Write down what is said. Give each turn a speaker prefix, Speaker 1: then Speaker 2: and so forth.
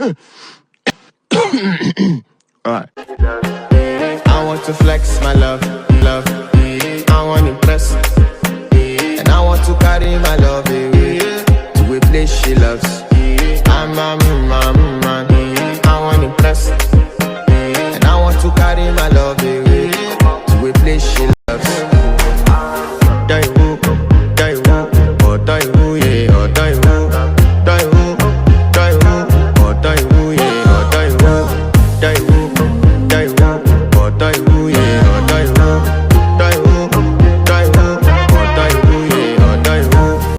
Speaker 1: Alright. I want to flex my love, love. I want to impress. And I want to carry my love away to a place she loves. I'm a man. I want to impress. And I want to carry my